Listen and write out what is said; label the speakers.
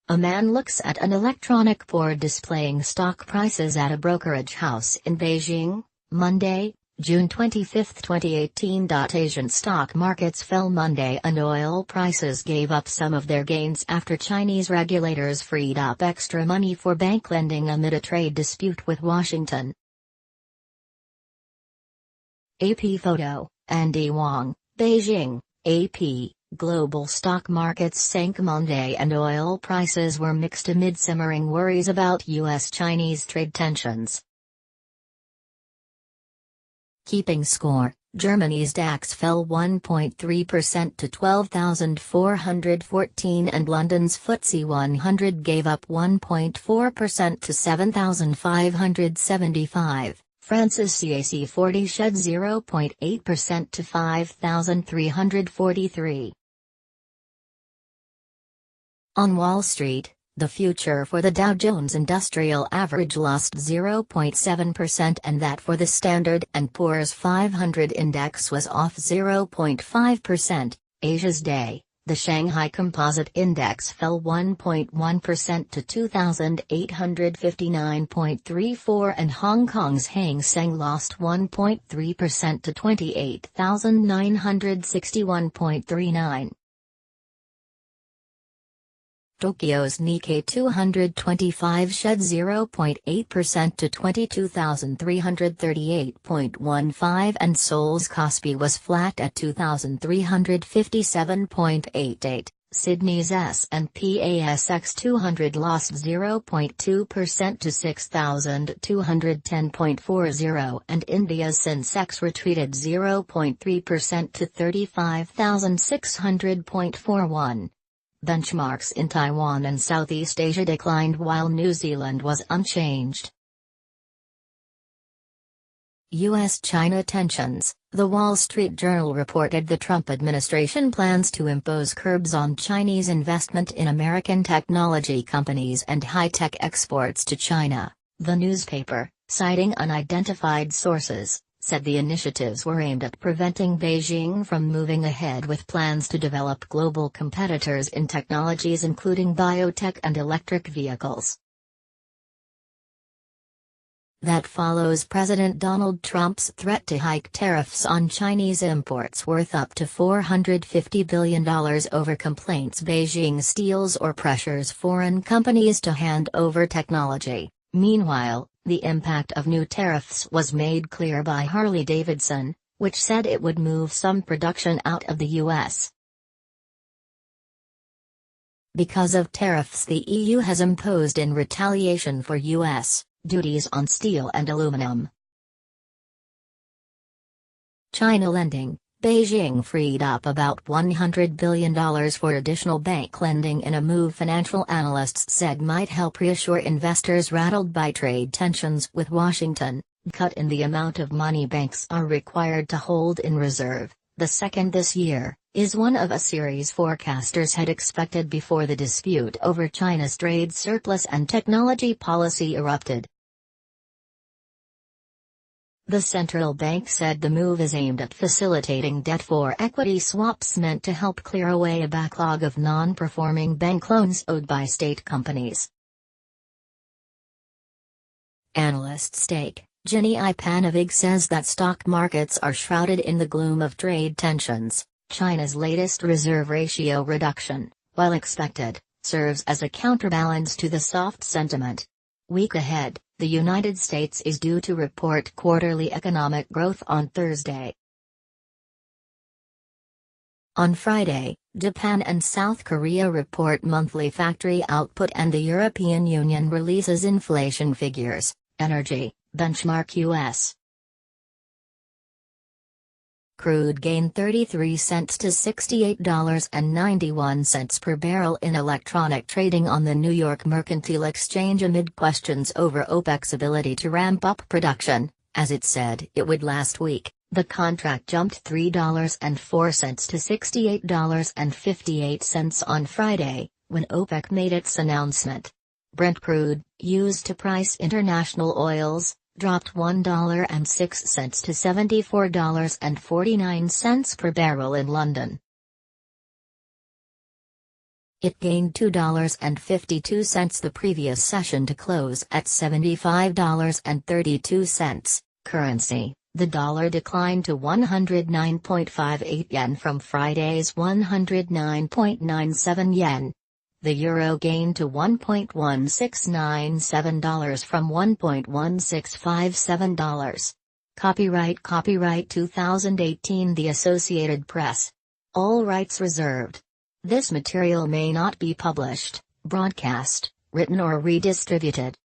Speaker 1: A man looks at an electronic board displaying stock prices at a brokerage house in Beijing, Monday, June 25, 2018. Asian stock markets fell Monday and oil prices gave up some of their gains after Chinese regulators freed up extra money for bank lending amid a trade dispute with Washington. AP photo, Andy Wong, Beijing, AP. Global stock markets sank Monday and oil prices were mixed amid simmering worries about U.S.-Chinese trade tensions. Keeping score, Germany's DAX fell 1.3% to 12,414 and London's FTSE 100 gave up 1.4% to 7,575. France's CAC 40 shed 0.8% to 5,343. On Wall Street, the future for the Dow Jones Industrial Average lost 0.7% and that for the Standard & Poor's 500 index was off 0.5%. Asia's day, the Shanghai Composite Index fell 1.1% to 2,859.34 and Hong Kong's Hang Seng lost 1.3% to 28,961.39. Tokyo's Nikkei 225 shed 0.8% to 22,338.15 and Seoul's Kospi was flat at 2,357.88. Sydney's S&P ASX 200 lost 0.2% to 6,210.40 and India's Sensex retreated 0.3% to 35,600.41. Benchmarks in Taiwan and Southeast Asia declined while New Zealand was unchanged. U.S.-China tensions. The Wall Street Journal reported the Trump administration plans to impose curbs on Chinese investment in American technology companies and high-tech exports to China. The newspaper, citing unidentified sources, said the initiatives were aimed at preventing Beijing from moving ahead with plans to develop global competitors in technologies including biotech and electric vehicles. That follows President Donald Trump's threat to hike tariffs on Chinese imports worth up to $450 billion over complaints Beijing steals or pressures foreign companies to hand over technology. Meanwhile, the impact of new tariffs was made clear by Harley-Davidson, which said it would move some production out of the U.S. because of tariffs the EU has imposed in retaliation for U.S. duties on steel and aluminum. China lending. Beijing freed up about $100 billion for additional bank lending in a move financial analysts said might help reassure investors rattled by trade tensions with Washington. Cut in the amount of money banks are required to hold in reserve, the second this year, is one of a series forecasters had expected before the dispute over China's trade surplus and technology policy erupted. The central bank said the move is aimed at facilitating debt-for-equity swaps meant to help clear away a backlog of non-performing bank loans owed by state companies. Analyst stake. Ginny Ipanovig says that stock markets are shrouded in the gloom of trade tensions. China's latest reserve ratio reduction, while expected, serves as a counterbalance to the soft sentiment. Week ahead, the United States is due to report quarterly economic growth on Thursday. On Friday, Japan and South Korea report monthly factory output and the European Union releases inflation figures. Energy, benchmark US. Crude gained 33 cents to $68.91 per barrel in electronic trading on the New York Mercantile Exchange amid questions over OPEC's ability to ramp up production, as it said it would last week. The contract jumped $3.04 to $68.58 on Friday, when OPEC made its announcement. Brent crude, used to price international oils, dropped $1.06 to $74.49 per barrel in London. It gained $2.52 the previous session to close at $75.32. Currency: the dollar declined to 109.58 yen from Friday's 109.97 yen. The euro gained to $1.1697 from $1.1657. Copyright 2018 The Associated Press. All rights reserved. This material may not be published, broadcast, written or redistributed.